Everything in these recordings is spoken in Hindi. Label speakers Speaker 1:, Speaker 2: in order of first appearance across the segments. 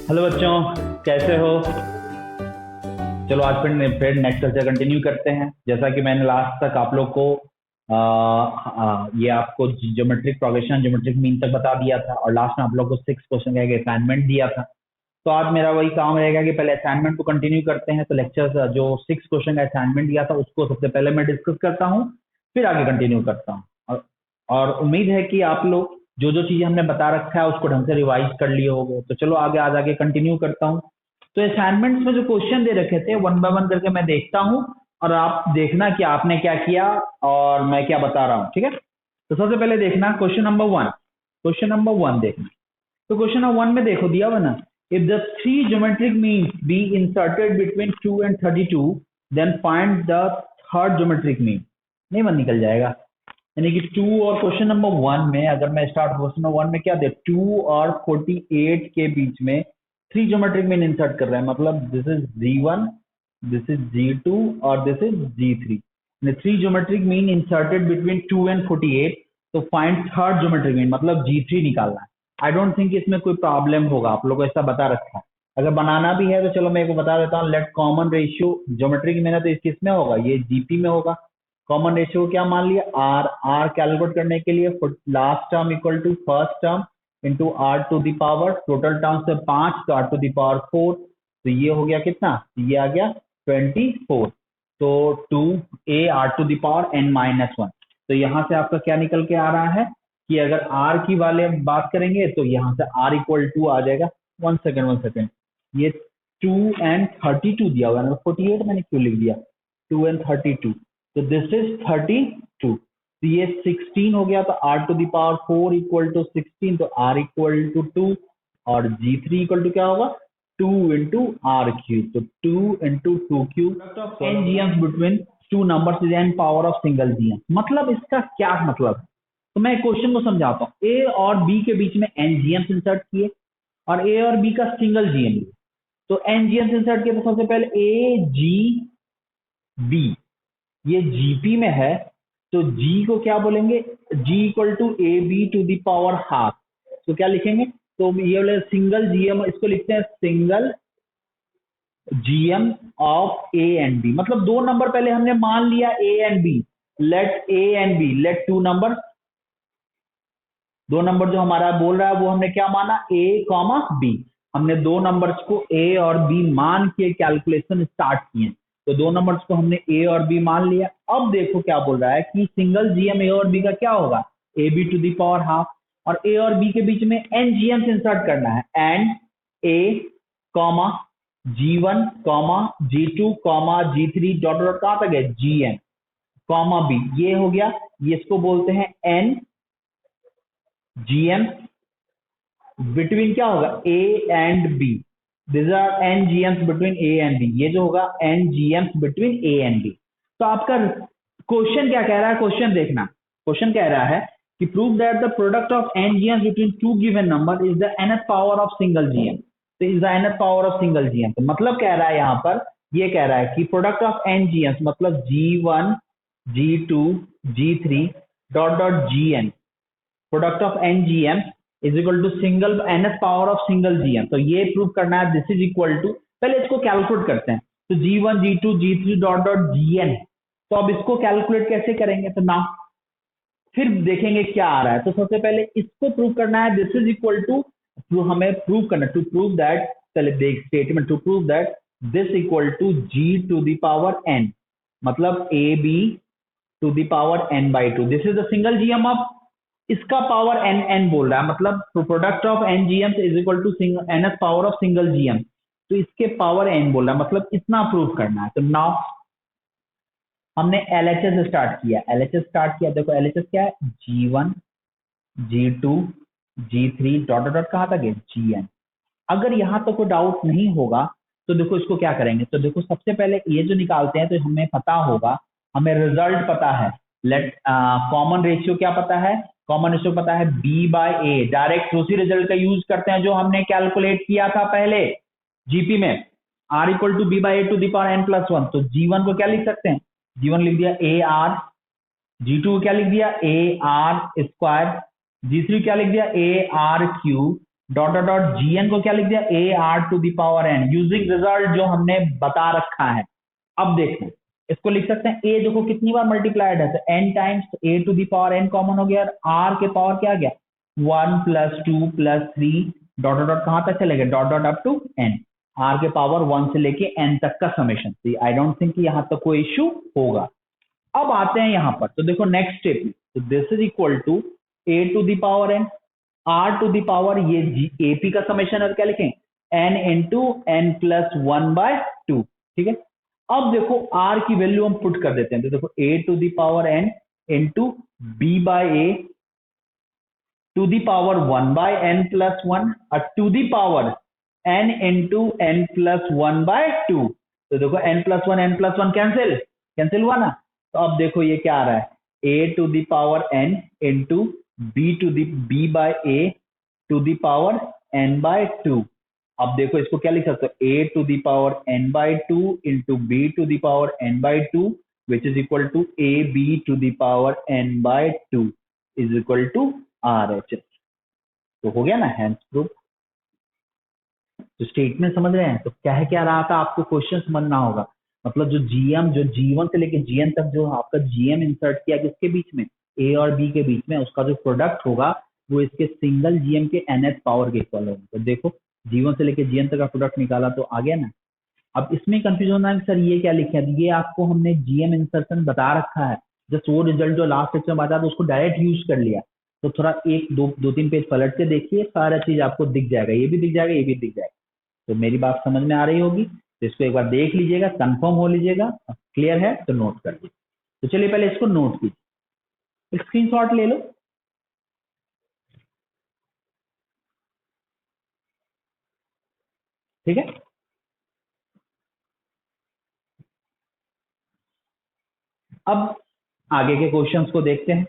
Speaker 1: हेलो बच्चों, कैसे हो? चलो आज फिर नेक्स्ट लेक्चर कंटिन्यू करते हैं। जैसा कि मैंने लास्ट तक आप लोग को ये आपको ज्योमेट्रिक प्रोग्रेशन, ज्योमेट्रिक मीन तक बता दिया था और लास्ट में आप लोग को 6 क्वेश्चन का एक असाइनमेंट दिया था। तो आज मेरा वही काम रहेगा कि पहले असाइनमेंट को कंटिन्यू करते हैं। तो लेक्चर जो 6 क्वेश्चन का असाइनमेंट दिया था उसको सबसे पहले मैं डिस्कस करता हूँ, फिर आगे कंटिन्यू करता हूँ। और उम्मीद है कि आप लोग जो जो चीजें हमने बता रखा है उसको ढंग से रिवाइज कर लिए होंगे। तो चलो आगे आज आगे कंटिन्यू करता हूँ। तो असाइनमेंट्स में जो क्वेश्चन दे रखे थे वन बाय वन करके मैं देखता हूँ और आप देखना कि आपने क्या किया और मैं क्या बता रहा हूँ, ठीक है? तो सबसे पहले देखना क्वेश्चन नंबर 1 देखना। तो क्वेश्चन नंबर 1 में देखो दिया हुआ ना, if the three geometric means be inserted between 2 and 32 then find the third geometric mean. नहीं मन निकल जाएगा। यानी कि 2 और क्वेश्चन नंबर 1 में अगर मैं स्टार्ट क्वेश्चन नंबर 1 में क्या दे 2 और 48 के बीच में 3 ज्योमेट्रिक मीन इंसर्ट कर रहे हैं। मतलब this is G1, this is G2 और this is G3। 3 geometric mean inserted between 2 and 48। तो फाइंड थर्ड ज्योमेट्रिक मीन मतलब G3 निकालना है। आई डोंट थिंक इसमें कोई प्रॉब्लम होगा, आप लोगों को ऐसा बता रखा है। अगर बनाना भी है तो चलो मैं एक बता देता हूँ। Late common ratio geometric mean है तो इस किस में होगा, ये जीपी में होगा। कॉमन रेशियो क्या मान लिया, आर कैलकुलेट करने के लिए last term equal to first term into r to the power, total term से 5 तो आर टू द पावर 4। तो ये हो गया कितना, ये आ गया 24। तो 2a are to the power n-1। तो यहाँ से आपका क्या निकल के आ रहा है कि अगर r की वाले बात करेंगे तो यहाँ से r इक्वल टू आ जाएगा, 1 सेकेंड ये 2 and 32 दिया हुआ है, 48 मैंने क्यों लिख दिया, 2 and 32। तो दिस इज 32। तो ये 16 हो गया। तो r to the power 4 equal to 16, तो r इक्वल टू 2 और G3 इक्वल टू क्या होगा, 2 इंटू आर क्यूब। तो 2 into 2 cube n GMs between two numbers is n power of single GM. मतलब इसका क्या मतलब है, तो मैं क्वेश्चन को समझाता हूँ। ए और बी के बीच में n जीएम्स इंसर्ट किए और ए और बी का सिंगल जीएम लिया। तो n जीएम्स इंसर्ट किए तो सबसे पहले ए जी बी, ये जीपी में है तो जी को क्या बोलेंगे, G equal to a b to the power half. तो क्या लिखेंगे, तो ये वाले सिंगल जीएम इसको लिखते हैं single GM of A and b. मतलब दो नंबर पहले हमने मान लिया a and b. Let a and b, let two number, दो नंबर जो हमारा बोल रहा है वो हमने क्या माना, ए कॉमा बी। हमने दो नंबर्स को ए और बी मान के कैलकुलेशन स्टार्ट किए। तो दो नंबर्स को हमने ए और बी मान लिया। अब देखो क्या बोल रहा है कि सिंगल जीएम ए और बी का क्या होगा, a b to the power half. और ए और बी के बीच में एन जीएम इंसर्ट करना है, and A comma G1 comma G2 comma G3 dot dot कहां तक है, Gn कॉमा बी। ये हो गया, ये इसको बोलते हैं एन जीएम बिटवीन क्या होगा, a and b. This are n GMs between a and b. ये जो होगा n GMs between a and B. तो आपका क्वेश्चन क्या कह रहा है, क्वेश्चन देखना। क्वेश्चन कह रहा है कि prove that the product of n GMs between two given number is the nth power of single GM. तो is the nth power of single GM. तो मतलब कह रहा है यहाँ पर, ये कह रहा है कि प्रोडक्ट ऑफ एन जीएम्स मतलब G1 G2 G3 dot dot Gn, product of n GM is equal to single nth power of single GM. तो ये प्रूव करना है, दिस इज इक्वल टू, पहले इसको कैलकुलेट करते हैं। तो G1 G2 G3 dot dot Gn। तो अब इसको कैलकुलेट कैसे करेंगे, तो ना फिर देखेंगे क्या आ रहा है। तो सबसे पहले इसको प्रूव करना है, दिस इज इक्वल टू, हमें प्रूव करना, टू प्रूव दैट, पहले देख statement, to prove that this equal to G to the power n, मतलब a b to the power n by 2। This is the single GM of, इसका पावर एन एन बोल रहा है, मतलब product of n GM is equal to nth power of single GM. तो इसके पावर एन बोल रहा है, मतलब इतना प्रूव करना है। तो नाउ हमने एलएचएस स्टार्ट किया, एलएचएस स्टार्ट किया। देखो एलएचएस क्या है, G1 G2 G3 dot dot कहां तक है, Gn। अगर यहां तक कोई डाउट नहीं होगा तो देखो इसको क्या करेंगे। तो देखो सबसे पहले ये जो निकालते हैं तो हमें पता होगा, हमें रिजल्ट पता है। लेट कॉमन रेशियो क्या पता है, कॉमन रेशियो पता है b बाय ए। डायरेक्ट उसी रिजल्ट का यूज करते हैं जो हमने कैलकुलेट किया था पहले जीपी में, r equal to b by A to the power n+1। तो G1 को क्या लिख सकते हैं, G1 लिख दिया ए आर, G2 को क्या लिख दिया ए आर स्क्वायर, G3 क्या लिख दिया a r cube, dot dot dot gn को क्या लिख दिया, a r to the power n, using result जो हमने बता रखा है। अब देखो इसको लिख सकते हैं, ए देखो कितनी बार मल्टीप्लाइड है, तो n times a to the power n common हो गया, आर के पावर क्या आ गया 1 + 2 + 3 डॉट डॉट डॉट कहां तक चलेगा, dot dot up to n, r के पावर 1 से लेके n तक का समेशन। आई डोंट थिंक कि यहां तक कोई इश्यू होगा। अब आते हैं यहां पर, तो देखो नेक्स्ट स्टेप में, तो this is equal to a to the power n, r to the power ये एपी का समेशन है, क्या लिखें n इंटू n + 1/2, ठीक है। अब देखो r की वैल्यू हम पुट कर देते हैं, तो देखो a to the power n into b/a to the power 1/n + 1 और to the power n into n + 1/2, तो देखो n + 1 n + 1 कैंसिल हुआ ना। तो अब देखो ये क्या आ रहा है, a to the power n into b/a to the power n/2। अब देखो इसको क्या लिख सकते हो, a to the power n/2 into b to the power n/2 which is equal to ab to the power n/2 is equal to RHS। तो हो गया ना हैंस प्रूफ। तो स्टेटमेंट समझ रहे हैं, तो क्या रहा था, आपको क्वेश्चन समझना होगा। मतलब जो G1 से लेके GN तक जो आपका GM इंसर्ट किया किसके बीच में, A और B के बीच में, उसका जो प्रोडक्ट होगा वो इसके सिंगल GM के nth पावर के इक्वल होगा। तो देखो G1 से लेके GN तक का प्रोडक्ट निकाला तो आ गया ना। अब इसमें कंफ्यूजन होना है कि सर ये क्या लिखा है, ये आपको हमने GM इंसर्शन बता रखा है, जस्ट वो रिजल्ट जो लास्ट लेक्चर में बताया था उसको डायरेक्ट यूज कर लिया। तो थोड़ा एक दो तीन पेज पलट के देखिए, सारा चीज आपको दिख जाएगा, ये भी दिख जाएगा, ये भी दिख जाएगा। तो मेरी बात समझ में आ रही होगी, तो इसको एक बार देख लीजिएगा, कंफर्म हो लीजिएगा, क्लियर है तो नोट कर लीजिए। तो चलिए पहले इसको नोट कीजिए, स्क्रीनशॉट ले लो। ठीक है, अब आगे के क्वेश्चंस को देखते हैं।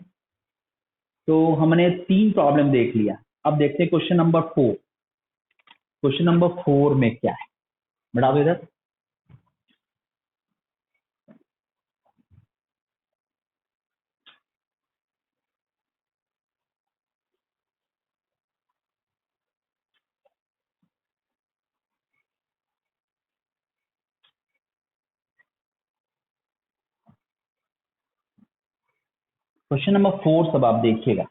Speaker 1: तो हमने 3 प्रॉब्लम देख लिया, अब देखते हैं क्वेश्चन नंबर 4। क्वेश्चन नंबर 4 में क्या है, बढ़ा दो इधर। क्वेश्चन नंबर 4 सब आप देखिएगा।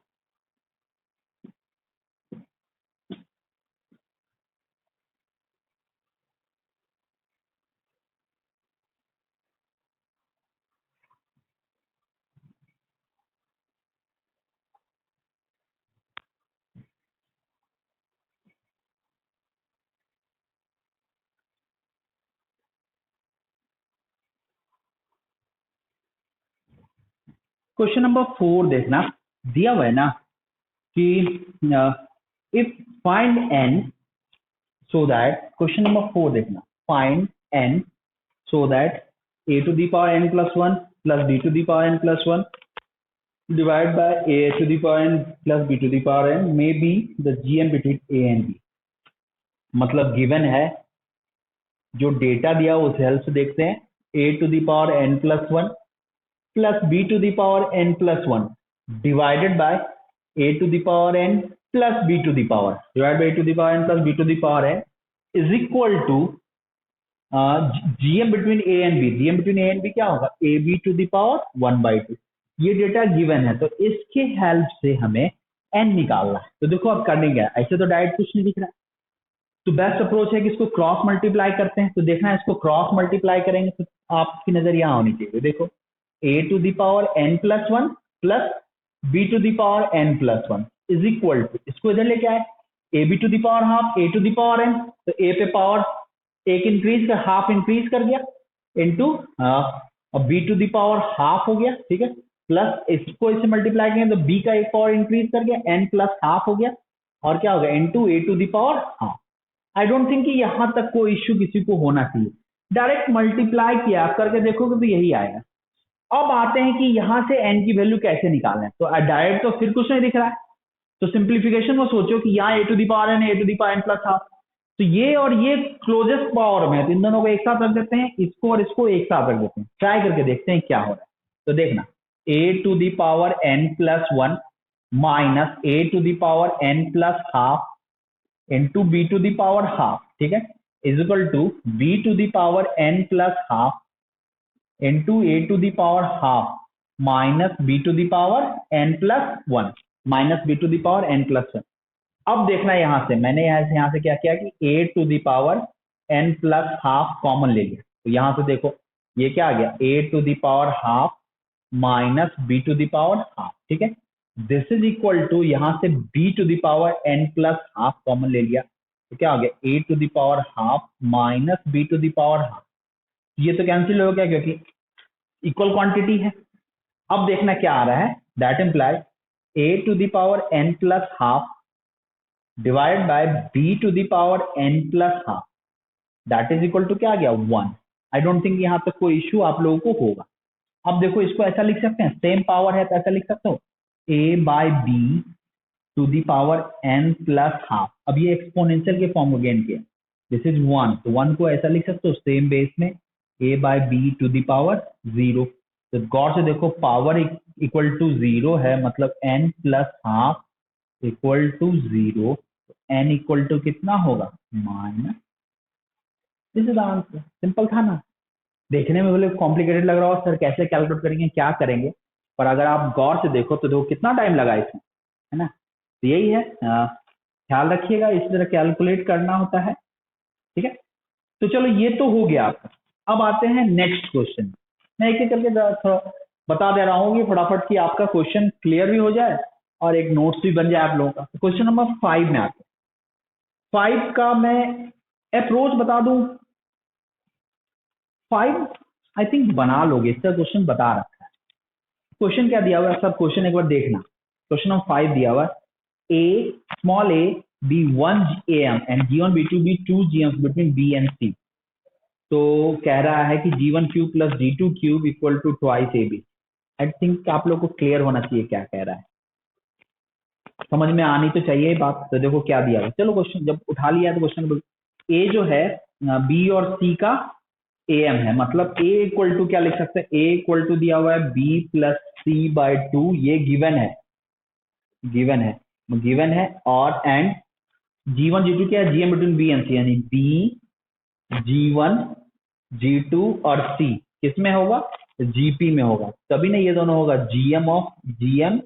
Speaker 1: क्वेश्चन नंबर 4 देखना, दिया हुआ है ना कि if find n so that, question number 4 देखना, find n so that a to the power n + 1 plus b to the power n + 1 divide by a to the power n plus b to the power n may be the GM between a and b। मतलब गिवन है, जो डेटा दिया उस हेल्प से देखते हैं, a to the power n + 1 plus b to the power n + 1 divided by a to the power n plus b to the power, divide by a to the power n plus b to the power n is equal to GM between a and b। GM between a and b क्या होगा, ab टू द पावर 1/2। ये डेटा गिवन है, तो इसके हेल्प से हमें n निकालना है। तो देखो अब करने क्या है, ऐसे तो डायरेक्ट कुछ नहीं दिख रहा है, तो बेस्ट अप्रोच है कि इसको क्रॉस मल्टीप्लाई करते हैं। तो देखना है, इसको क्रॉस मल्टीप्लाई करेंगे तो आपकी नजर यहां होनी चाहिए। देखो a to the power n + 1 plus b to the power n + 1 is equal to, इसको इधर लेके आए, ab to the power half a to the power n, तो a पे पावर एक इंक्रीज कर, हाफ इंक्रीज कर दिया, into b to the power half हो गया, ठीक है, प्लस इसको इससे मल्टीप्लाई करेंगे तो b का एक पावर इंक्रीज कर गया, n + हाफ हो गया, और क्या हो गया, into a to the power half. I don't think कि यहां तक कोई इश्यू किसी को होना चाहिए। डायरेक्ट मल्टीप्लाई किया, आप करके देखोगे तो यही आएगा। अब आते हैं कि यहां से n की वैल्यू कैसे निकालें, तो डायरेक्ट तो फिर कुछ नहीं दिख रहा है, तो सिंप्लीफिकेशन में सोचो कि यहाँ a to the power n, a to the power n + half, तो ये और ये क्लोजेस्ट पावर में है, तो इन दोनों को एक साथ रख देते हैं, इसको और इसको एक साथ रख देते हैं, ट्राई करके देखते हैं क्या हो रहा है। तो देखना, a to the power n + 1 minus a to the power n + half into b to the power half, ठीक है, is equal to b to the power n plus half into a to the power half minus b to the power n plus one, minus b to the power n plus one. अब देखना यहां से मैंने यहां से क्या किया कि a to the power n plus half common ले लिया, तो यहां से देखो ये क्या आ गया, a to the power half minus b to the power half, ठीक है, दिस इज इक्वल टू यहां से b to the power n plus half common ले लिया, तो क्या आ गया a to the power half minus b to the power half, ये तो कैंसिल हो गया क्योंकि इक्वल क्वांटिटी है। अब देखना क्या आ रहा है, that implies a to the power n plus half divide by B to the power n plus half, that is equal to क्या आ गया 1। आई डोंट थिंक यहाँ तक कोई इश्यू आप लोगों को होगा। अब देखो इसको ऐसा लिख सकते हैं, सेम पावर है तो ऐसा लिख सकते हो a by B to the power n plus half. अब ये एक्सपोनेंशियल के फॉर्म में गेन किया, दिस इज 1, तो 1 को ऐसा लिख सकते हो सेम बेस में a by B to the power 0। तो गौर से देखो पावर इक्वल टू 0 है, मतलब n plus half equal to 0, n equal to कितना होगा minus, this is answer. Simple था ना, देखने में बोले कॉम्प्लिकेटेड लग रहा हो सर कैसे कैलकुलेट करेंगे क्या करेंगे, पर अगर आप गौर से देखो तो देखो कितना टाइम लगा इसमें, है ना। तो यही है, ख्याल रखिएगा इस तरह कैलकुलेट करना होता है, ठीक है। तो चलो ये तो हो गया आपका। अब आते हैं नेक्स्ट क्वेश्चन, मैं एक एक करके बता दे रहा हूँ कि फटाफट कि आपका क्वेश्चन क्लियर भी हो जाए और एक नोट्स भी बन जाए आप लोगों का। क्वेश्चन नंबर 5 में आते हैं। 5 का मैं अप्रोच बता दूं, 5 आई थिंक बना लोगे, इसका क्वेश्चन बता रखा है। क्वेश्चन क्या दिया हुआ है सब, क्वेश्चन एक बार देखना। क्वेश्चन नंबर 5 दिया हुआ है, a small a b 1 am and g1 b2 b 2 gms between b and c। तो कह रहा है कि g1 cube plus g2 cube equal to twice ab। I think आप लोग को क्लियर होना चाहिए क्या कह रहा है, समझ में आनी तो चाहिए बात। तो देखो क्या दिया है, चलो क्वेश्चन जब उठा लिया है तो क्वेश्चन ए जो है बी और सी का am है, मतलब a इक्वल टू क्या लिख सकते हैं, a इक्वल टू दिया हुआ है b प्लस सी बाई 2, ये गिवन है, गिवन है, गिवन है। और एंड g1 g2 क्या है, gm between b and c, यानी b g1 g2 और c किसमें होगा, gp में होगा, तभी ना ये दोनों होगा gm ऑफ gm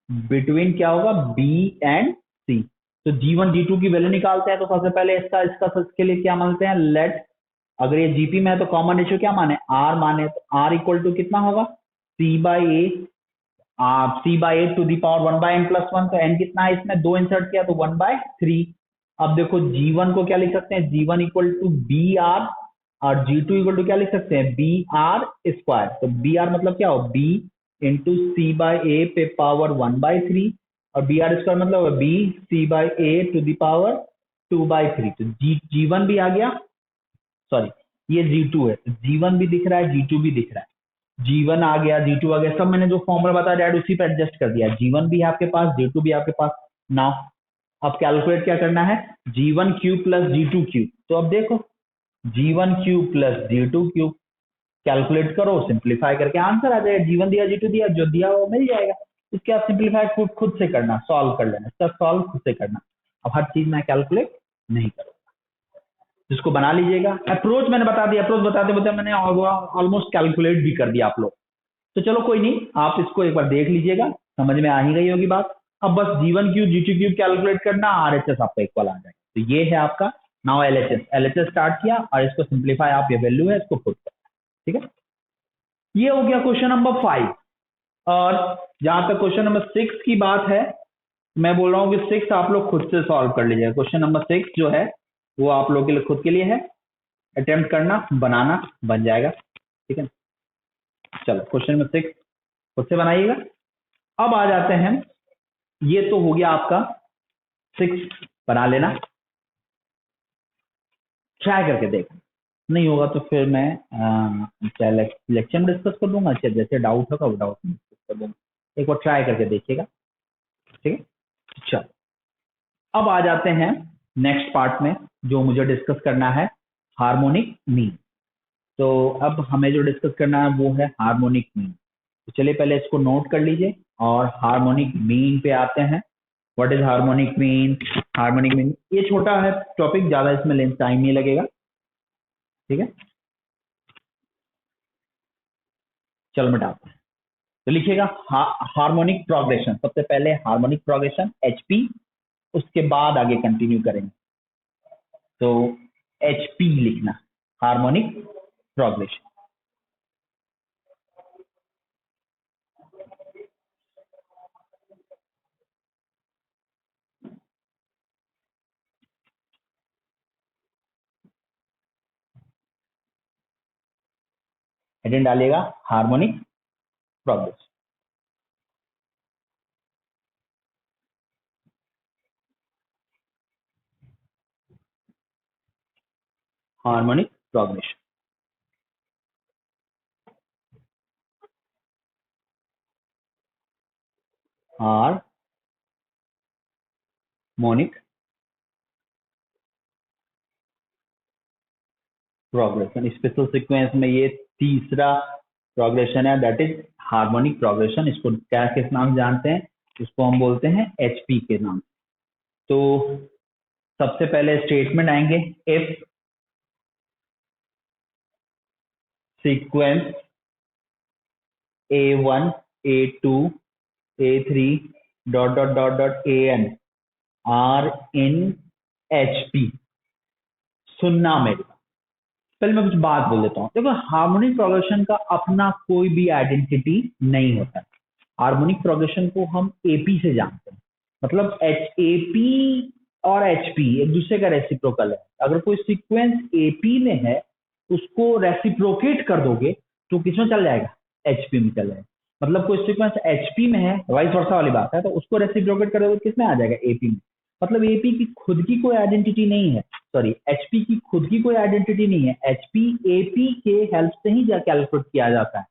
Speaker 1: बिटवीन क्या होगा b एंड c। तो g1 g2 की वैल्यू निकालते हैं, तो सबसे पहले इसका इसके लिए क्या मानते हैं, लेट, अगर ये जीपी में है तो कॉमन रेशियो क्या माने आर माने, तो आर इक्वल टू कितना होगा c by A to the power 1 by n plus 1, तो एन कितना है इसमें 2 इंसर्ट किया तो 1 बाई 3। अब देखो g1 को क्या लिख सकते हैं, g1 equal to B are और g2 इक्वल टू क्या लिख सकते हैं बी आर स्क्वायर। तो बी आर मतलब क्या हो B into C by A पे पावर 1 बाई 3 और बी आर स्क्वायर मतलब B C by A to the power 2 by 3। तो जी1 भी आ गया, सॉरी ये G2 है, तो G1 भी दिख रहा है G2 भी दिख रहा है, G1 आ गया G2 आ गया, सब मैंने जो फॉर्मूला बताया डायरेक्ट उसी पे एडजस्ट कर दिया। G1 भी है आपके पास, G2 भी आपके पास। नाउ अब कैलकुलेट क्या करना है, G1 cube plus G2 cube. तो अब देखो G1 cube plus G2 cube calculate करो, सिंप्लीफाई करके आंसर आ जाएगा। G1 दिया G2 दिया, जो दिया वो मिल जाएगा। इसके आप सिंप्लीफाई खुद से करना, सॉल्व कर लेना, इसका सॉल्व खुद से करना। अब हर चीज मैं कैलकुलेट नहीं करूँ, जिसको बना लीजिएगा। अप्रोच मैंने बता दिया, अप्रोच बताते बताते मैंने ऑलमोस्ट कैलकुलेट भी कर दिया आप लोग। तो चलो कोई नहीं, आप इसको एक बार देख लीजिएगा, समझ में आ ही गई होगी बात। अब बस G1 cube G2 cube calculate करना, RHS आपका इक्वल आ जाएगा। तो ये है आपका नाउ LHS स्टार्ट किया और इसको सिंप्लीफाई, आप ये वैल्यू है इसको पुट करना, ठीक है। ये हो गया क्वेश्चन नंबर 5। और जहां तक क्वेश्चन नंबर 6 की बात है, मैं बोल रहा हूँ कि 6 आप लोग खुद से सॉल्व कर लीजिएगा। क्वेश्चन नंबर 6 जो है वो आप लोगों के लिए खुद के लिए है, अटेम्प्ट करना, बनाना, बन जाएगा, ठीक है। चलो क्वेश्चन नंबर 6 खुद से बनाइएगा। अब आ जाते हैं, ये तो हो गया आपका 6 बना लेना, ट्राई करके देखना, नहीं होगा तो फिर मैं चाहे लेक्चर में डिस्कस कर दूंगा, चाहे जैसे डाउट होगा वो डाउट में डिस्कस कर दूंगा, एक बार ट्राई करके देखिएगा, ठीक है। चलो अब आ जाते हैं नेक्स्ट पार्ट में, जो मुझे डिस्कस करना है हार्मोनिक मीन। तो अब हमें जो डिस्कस करना है वो है हार्मोनिक मीन। तो चलिए पहले इसको नोट कर लीजिए और हार्मोनिक मीन पे आते हैं। What is harmonic mean, harmonic mean, ये छोटा है टॉपिक, ज्यादा इसमें लेंथ टाइम नहीं लगेगा, ठीक है। चलो मिटाते हैं। तो लिखिएगा हार्मोनिक प्रोग्रेशन, सबसे पहले हार्मोनिक प्रोग्रेशन HP, उसके बाद आगे कंटिन्यू करेंगे। तो HP लिखना, हार्मोनिक प्रोग्रेशन। हेडिंग डालिएगा harmonic progression. Harmonic progression, harmonic progression. Special sequence में ये तीसरा प्रोग्रेशन है, दैट इज हार्मोनिक प्रोग्रेशन। इसको क्या किस नाम से जानते हैं, इसको हम बोलते हैं HP के नाम। तो सबसे पहले स्टेटमेंट आएंगे, if sequence A1 A2 A3 dot dot dot dot AN are in HP। सुनना मेरे, पहले मैं कुछ बात बोल देता हूँ। देखो हार्मोनिक प्रोग्रेशन का अपना कोई भी आइडेंटिटी नहीं होता है। हार्मोनिक प्रोग्रेशन को हम AP से जानते हैं, मतलब AP और HP एक दूसरे का रेसिप्रोकल है। अगर कोई सीक्वेंस AP में है उसको रेसिप्रोकेट कर दोगे तो किसमें चल जाएगा, HP में चल जाएगा। मतलब कोई सीक्वेंस HP में है, वाइस वर्सा वाली बात है, तो उसको रेसिप्रोकेट कर दोगे किसमें आ जाएगा, AP में। मतलब AP की खुद की कोई आइडेंटिटी नहीं है, सॉरी HP की खुद की कोई आइडेंटिटी नहीं है। HP AP के हेल्प से ही कैलकुलेट किया जाता है,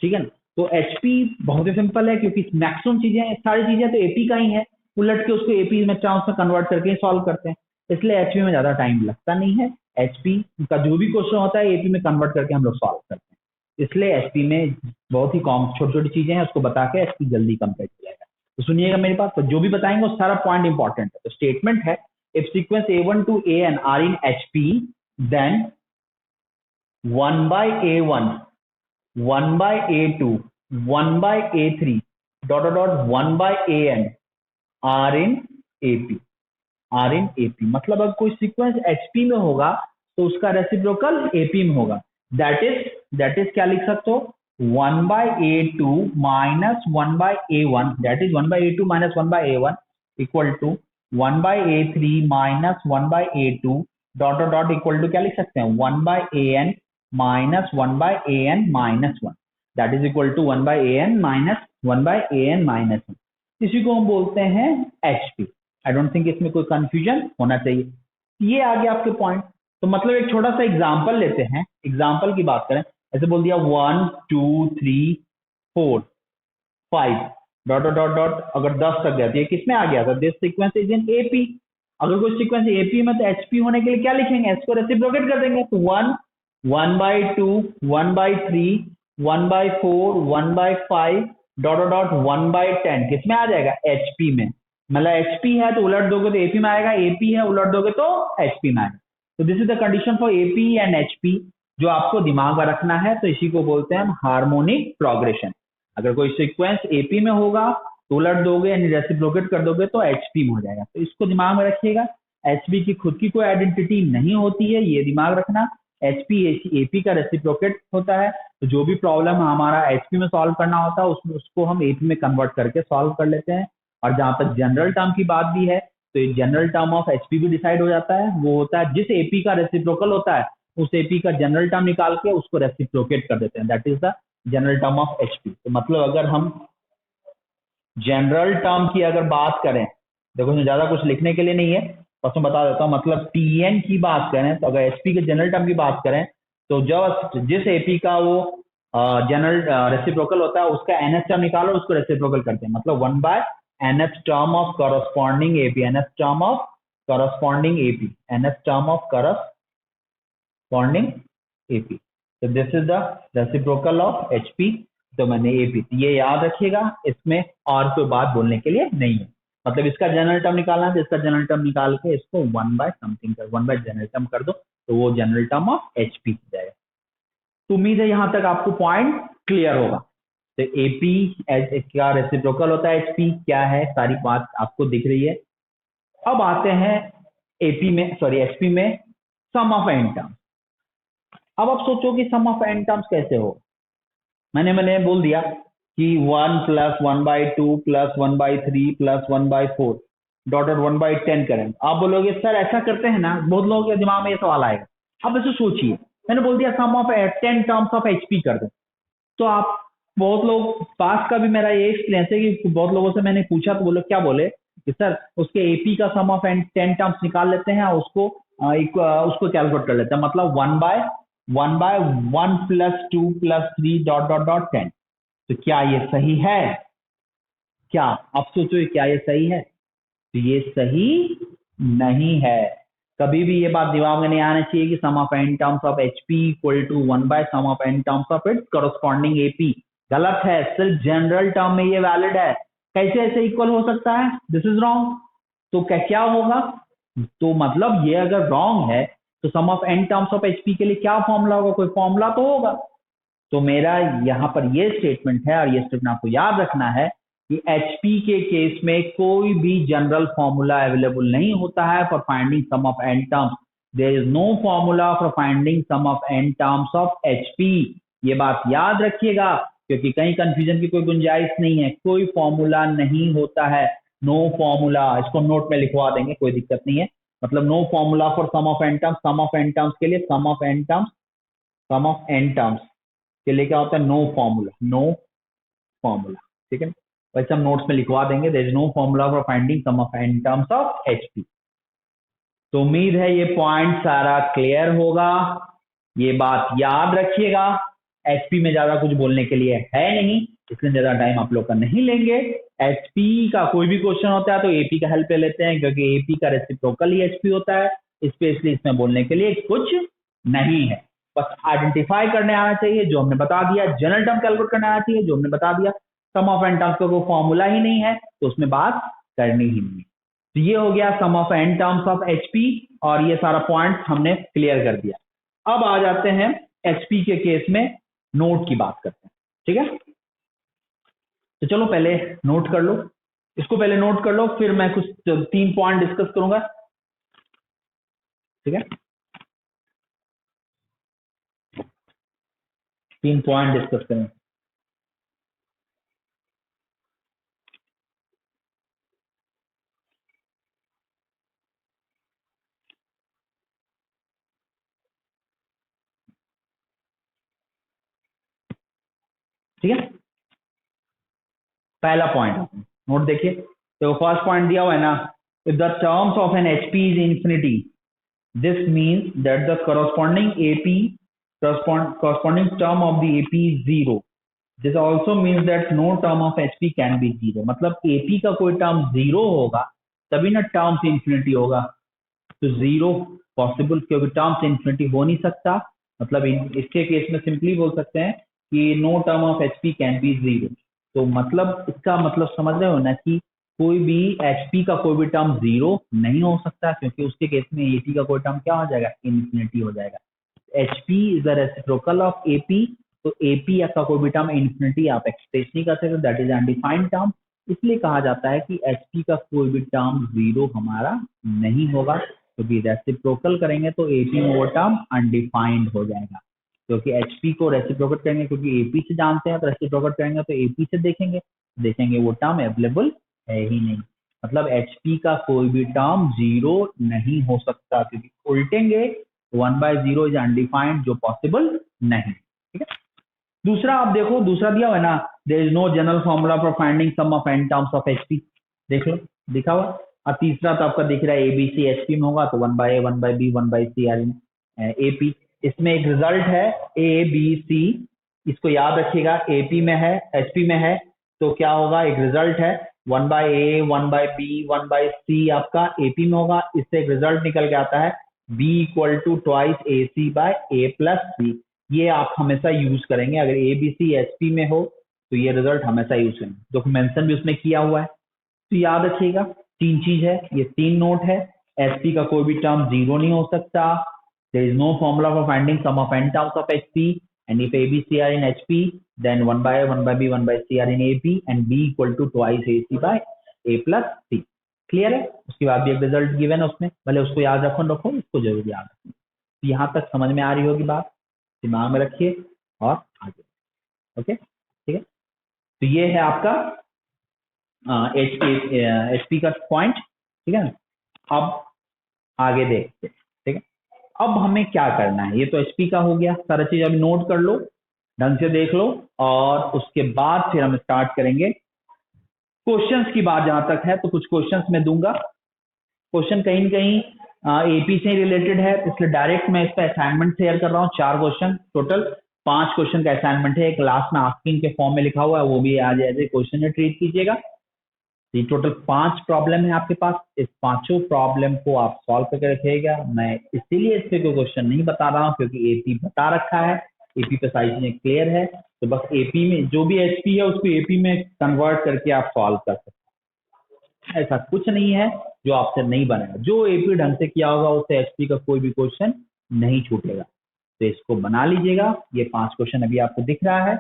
Speaker 1: ठीक है ना। तो HP बहुत ही सिंपल है, क्योंकि मैक्सिमम चीजें, सारी चीजें तो AP का ही है, उलट के उसको AP में टर्म्स में कन्वर्ट करके सॉल्व करते हैं, इसलिए HP में ज्यादा टाइम लगता नहीं है। HP का जो भी क्वेश्चन होता है AP में कन्वर्ट करके हम लोग सॉल्व करते हैं, इसलिए HP में बहुत ही कॉम छोटी छोटी चीजें हैं, उसको बता के HP जल्दी कंप्लीट हो जाएगा। तो सुनिएगा मेरे पास, तो जो भी बताएंगे वो सारा पॉइंट इंपॉर्टेंट है। तो स्टेटमेंट है, if sequence A1 to AN are in HP, then 1 by A1 1 by A2 1 by A3 dot dot 1 by AN are in AP, are in AP। मतलब अगर कोई सीक्वेंस HP में होगा तो उसका रेसिप्रोकल AP में होगा। दैट इज क्या लिख सकते हो, 1 by A2 minus 1 by A1, that is 1 by A2 minus 1 by A1 equal to 1 by A3 minus 1 by A2 dot dot dot equal to क्या लिख सकते हैं, 1 by AN minus 1 by AN minus 1, that is equal to 1 by AN minus 1 by AN minus 1। इसी को हम बोलते हैं HP। आई डोंट थिंक इसमें कोई कंफ्यूजन होना चाहिए। ये आ गया आपके पॉइंट। तो मतलब एक छोटा सा एग्जांपल लेते हैं, एग्जांपल की बात करें, ऐसे बोल दिया 1 2 3 4 5 डॉट डॉट डॉट डॉट, अगर 10 तक गया तो ये किसमें आ गया था, this sequence is in AP। अगर कोई सीक्वेंस AP में तो HP होने के लिए क्या लिखेंगे, इसको रेसिप्रोकेट कर देंगे, तो 1 1 by 2 1 by 3 1 by 4 1 by 5 dot dot dot 1 by 10 किसमें आ जाएगा, HP में। मतलब HP है तो उलट दोगे तो AP में आएगा, AP है उलट दोगे तो HP में आएगा। तो this is the condition for AP and HP, जो आपको दिमाग में रखना है। तो इसी को बोलते हैं हम हार्मोनिक प्रोग्रेशन। अगर कोई सीक्वेंस AP में होगा तो उलट दोगे यानी रेसिप्रोकेट कर दोगे तो HP में हो जाएगा। तो इसको दिमाग में रखिएगा। HP की खुद की कोई आइडेंटिटी नहीं होती है, ये दिमाग रखना। HP AP का रेसिप्रोकेट होता है, तो जो भी प्रॉब्लम हमारा HP में सॉल्व करना होता है उसमें उसको हम AP में कन्वर्ट करके सॉल्व कर लेते हैं। और जहां तक जनरल टर्म की बात भी है, तो ये जनरल टर्म ऑफ HP भी डिसाइड हो जाता है। वो होता है जिस AP का रेसिप्रोकल होता है उस AP का जनरल टर्म निकाल के उसको रेसिप्रोकेट कर देते हैं, that is the general term of HP। तो मतलब अगर हम जनरल टर्म की अगर बात करें, देखो इसमें ज्यादा कुछ लिखने के लिए नहीं है, बस मैं बता देता हूँ। मतलब TN की बात करें तो अगर HP के जनरल टर्म की बात करें तो जब जिस AP का वो जनरल रेसिप्रोकल होता है उसका NH टर्म निकालो, उसको रेसिप्रोकल करते हैं। मतलब 1 by NH term of corresponding AP, NH term of corresponding AP, NH term of corresponding AP। तो this is the reciprocal of HP तो मैंने AP, ये याद रखिएगा, इसमें और कोई बात बोलने के लिए नहीं है। मतलब इसका जनरल टर्म निकालना है तो इसका जनरल टर्म निकाल के इसको 1 बाय समथिंग कर 1 बाय जनरल टर्म कर दो तो वो जनरल टर्म ऑफ एचपी हो जाएगा। तो उम्मीद है यहां तक आपको पॉइंट क्लियर होगा। तो एपी का रेसिप्रोकल होता है एचपी, क्या है सारी बात आपको दिख रही है। अब आते हैं एपी में सॉरी एचपी में सम ऑफ एन टर्म्स। अब आप सोचो कि सम ऑफ एन टर्म्स कैसे हो। मैंने बोल दिया कि 1 प्लस 1/2 प्लस 1/3 प्लस 1/4 डॉटेड 1/10 करें। आप बोलोगे सर ऐसा करते हैं ना, बहुत लोगों के दिमाग में ये सवाल आएगा। अब ऐसे सोचिए, मैंने बोल दिया सम ऑफ 10 टर्म्स ऑफ एचपी कर दो, तो आप बहुत लोग पास का भी मेरा ये एक्सपीरियंस है कि बहुत लोगों से मैंने पूछा तो बोले क्या बोले कि सर उसके एपी का सम ऑफ 10 टर्म्स निकाल लेते हैं और उसको कैलकुलेट कर लेते हैं, मतलब 1/1 plus 2 plus 3 dot dot dot 10। तो क्या ये सही है? क्या आप सोचो क्या ये सही है? तो ये सही नहीं है। कभी भी ये बात दिमाग में नहीं आना चाहिए कि sum of N terms of HP equal to 1 by sum of N terms of its corresponding AP. गलत है, सिर्फ जनरल टर्म में ये वैलिड है। कैसे ऐसे इक्वल हो सकता है? This is wrong. तो क्या होगा? तो मतलब ये अगर रॉन्ग है तो sum of N terms of HP के लिए क्या फॉर्मूला होगा? कोई फॉर्मूला तो होगा। तो मेरा यहाँ पर ये स्टेटमेंट है और ये स्टेटमेंट आपको याद रखना है कि एचपी के केस में कोई भी जनरल फॉर्मूला अवेलेबल नहीं होता है for finding sum of N terms. There is no formula for finding sum of N terms of HP. ये बात याद रखिएगा क्योंकि कहीं कंफ्यूजन की कोई गुंजाइश नहीं है। कोई फॉर्मूला नहीं होता है, नो फॉर्मूला। इसको नोट में लिखवा देंगे, कोई दिक्कत नहीं है। मतलब no formula for sum of N terms. Sum of N terms के लिए सम ऑफ एन टर्म्स के लिए क्या होता है? No formula. ठीक है, वैसे हम नोट्स में लिखवा देंगे there is no formula for finding sum of N terms of HP. तो उम्मीद है ये पॉइंट सारा क्लियर होगा। ये बात याद रखिएगा। एचपी में ज्यादा कुछ बोलने के लिए है नहीं, इसलिए ज्यादा टाइम आप लोग का नहीं लेंगे। एचपी का कोई भी क्वेश्चन होता है तो एपी का हेल्प ले लेते हैं क्योंकि एपी का रेसिप्रोकल ही एचपी होता है, स्पेशली इसमें बोलने के लिए कुछ नहीं है। बस आइडेंटिफाई करने आना चाहिए जो हमने बता दिया, जनरल टर्म कैलकुलेट करने आना चाहिए जो हमने बता दिया। सम ऑफ एन टर्म्स का कोई फॉर्मूला ही नहीं है तो उसमें बात करनी ही नहीं। तो ये हो गया sum of N terms of HP और ये सारा पॉइंट हमने क्लियर कर दिया। अब आ जाते हैं एचपी के केस में नोट की बात करते हैं। ठीक है, तो चलो पहले नोट कर लो, इसको पहले नोट कर लो, फिर मैं कुछ 3 पॉइंट डिस्कस करूंगा। ठीक है, 3 पॉइंट डिस्कस करें। ठीक है, पहला पॉइंट नोट देखिए। तो फर्स्ट पॉइंट दिया हुआ है ना, if the terms of N HP is infinity, this means that the corresponding term of the AP is 0. This also means that no term of HP can be 0. मतलब AP का कोई टर्म 0 होगा तभी ना टर्म्स इंफिनिटी होगा। तो 0 पॉसिबल, क्योंकि टर्म्स इंफिनिटी हो नहीं सकता। मतलब इसके केस में सिंपली बोल सकते हैं कि no term of HP can be 0। तो मतलब इसका मतलब समझ रहे हो ना कि कोई भी एचपी का कोई भी टर्म 0 नहीं हो सकता क्योंकि उसके केस में एपी का कोई टर्म क्या हो जाएगा? इंफिनिटी हो जाएगा। HP is the reciprocal of AP, तो एपी का कोई भी टर्म इंफिनिटी आप एक्सप्रेस नहीं कर सकते, दैट इज अनडिफाइंड टर्म। इसलिए कहा जाता है कि एचपी का कोई भी टर्म 0 हमारा नहीं होगा, क्योंकि रेसिप्रोकल करेंगे तो एपी में वो टर्म अनडिफाइंड हो जाएगा। क्योंकि एचपी को रेसिप्रोकेट करेंगे, क्योंकि एपी से जानते हैं तो रेसिप्रोकेट करेंगे तो एपी से देखेंगे वो टर्म अवेलेबल है ही नहीं। मतलब एचपी का कोई भी टर्म 0 नहीं हो सकता, क्योंकि उल्टेंगे 1/0 इज अनडिफाइंड, जो पॉसिबल नहीं। ठीक है, दूसरा आप देखो, दूसरा दिया हुआ है ना, there is no general formula for finding sum of N terms of HP. देख लो, दिखा हुआ। और तीसरा तो आपका दिख रहा है एबीसी एचपी में होगा तो 1/a 1/b 1/c are in AP. इसमें एक रिजल्ट है ए बी सी, इसको याद रखिएगा। एपी में है, एचपी में है, तो क्या होगा? एक रिजल्ट है 1/a 1/b 1/c आपका एपी में होगा। इससे एक रिजल्ट निकल के आता है b equal to twice AC by a plus c. ये आप हमेशा यूज करेंगे, अगर a B c H P में हो तो ये रिजल्ट हमेशा यूज करेंगे। तो मेंशन भी उसमें किया हुआ है। तो याद रखिएगा 3 चीज है, ये 3 नोट है। एचपी का कोई भी टर्म 0 नहीं हो सकता। There is no formula for finding sum of n terms of HP and if A B C are in HP then 1 by a 1 by b 1 by c are in ap and b equal to twice ac by a plus c। Clear है? उसके बाद भी एक रिजल्ट गिवन है उसमें, भले उसको याद रखो इसको जरूर याद रखो। तो यहाँ तक समझ में आ रही होगी बात, दिमाग में रखिए और आगे। ओके ठीक है, तो ये है आपका एचपी का पॉइंट। ठीक है, अब आगे देखते हैं। ठीक है, अब हमें क्या करना है, ये तो एचपी का हो गया, सारा चीज अभी नोट कर लो, ढंग से देख लो, और उसके बाद फिर हम स्टार्ट करेंगे क्वेश्चंस की बात। जहां तक है तो कुछ क्वेश्चंस मैं दूंगा, क्वेश्चन कहीं न कहीं एपी से रिलेटेड है, इसलिए डायरेक्ट मैं इसका असाइनमेंट शेयर कर रहा हूँ। 4 क्वेश्चन टोटल, 5 क्वेश्चन का असाइनमेंट है, एक लास्ट में आस्किंग के फॉर्म में लिखा हुआ है, वो भी आज ऐसे क्वेश्चन में ट्रीट कीजिएगा। ये टोटल 5 प्रॉब्लम है आपके पास, इस 5 प्रॉब्लम को आप सॉल्व करके रखिएगा। मैं इसीलिए इस पे कोई क्वेश्चन नहीं बता रहा हूँ क्योंकि एपी बता रखा है, एपी पे सारी चीजें क्लियर है, तो बस एपी में जो भी एचपी है उसको एपी में कन्वर्ट करके आप सॉल्व कर सकते हैं। ऐसा कुछ नहीं है जो आपसे नहीं बनेगा, जो एपी ढंग से किया होगा उससे एचपी का कोई भी क्वेश्चन नहीं छूटेगा। तो इसको बना लीजिएगा। ये 5 क्वेश्चन अभी आपको दिख रहा है,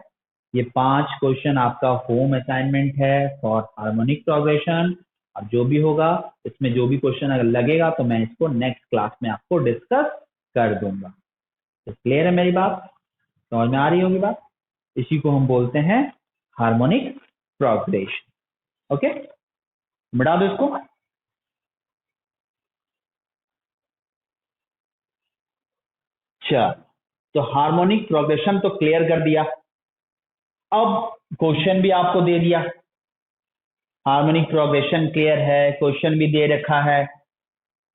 Speaker 1: ये 5 क्वेश्चन आपका होम असाइनमेंट है फॉर हार्मोनिक प्रोग्रेशन। अब जो भी होगा इसमें जो भी क्वेश्चन अगर लगेगा तो मैं इसको नेक्स्ट क्लास में आपको डिस्कस कर दूंगा। तो क्लियर है मेरी बात, समझ में आ रही होगी बात? इसी को हम बोलते हैं हार्मोनिक प्रोग्रेशन। ओके, मिटा दो इसको। अच्छा, तो हार्मोनिक प्रोग्रेशन तो क्लियर कर दिया। अब क्वेश्चन भी आपको दे दिया, हार्मोनिक प्रोग्रेशन क्लियर है, क्वेश्चन भी दे रखा है।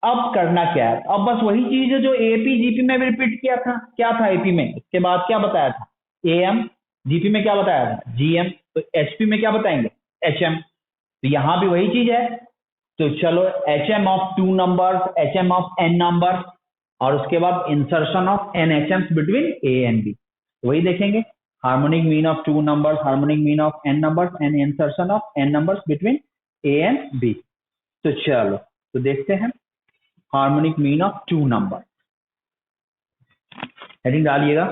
Speaker 1: अब करना क्या है, अब बस वही चीज है जो एपी जीपी में भी रिपीट किया था। क्या था एपी में, इसके बाद क्या बताया था, एएम, जीपी में क्या बताया था, जीएम, तो एचपी में क्या बताएंगे, एचएम। तो यहां भी वही चीज है। तो चलो HM of 2 numbers, HM of n numbers, और उसके बाद insertion of n HMs between a and b, वही देखेंगे। Harmonic mean of 2 numbers, harmonic mean of n numbers and insertion of n numbers between a and B. तो चलो तो देखते हैं harmonic mean of 2 number, heading डालिएगा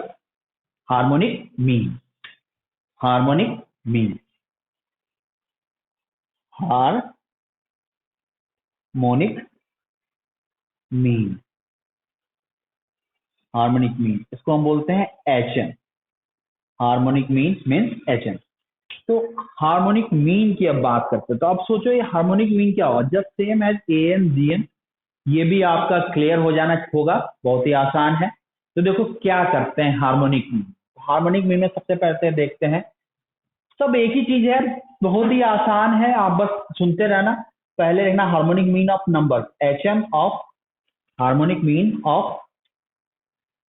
Speaker 1: harmonic mean, harmonic mean, harmonic mean, harmonic mean, इसको हम बोलते हैं HM. Harmonic mean means HM. तो हार्मोनिक मीन की अब बात करते हैं, तो आप सोचो ये हार्मोनिक मीन क्या होगा, just same as AN GN, ये भी आपका क्लियर हो जाना होगा, बहुत ही आसान है। तो देखो क्या करते हैं हार्मोनिक मीन। हार्मोनिक मीन में सबसे पहले देखते हैं, सब एक ही चीज है, बहुत ही आसान है, आप बस सुनते रहना। पहले लिखना harmonic mean of number, HM of harmonic mean of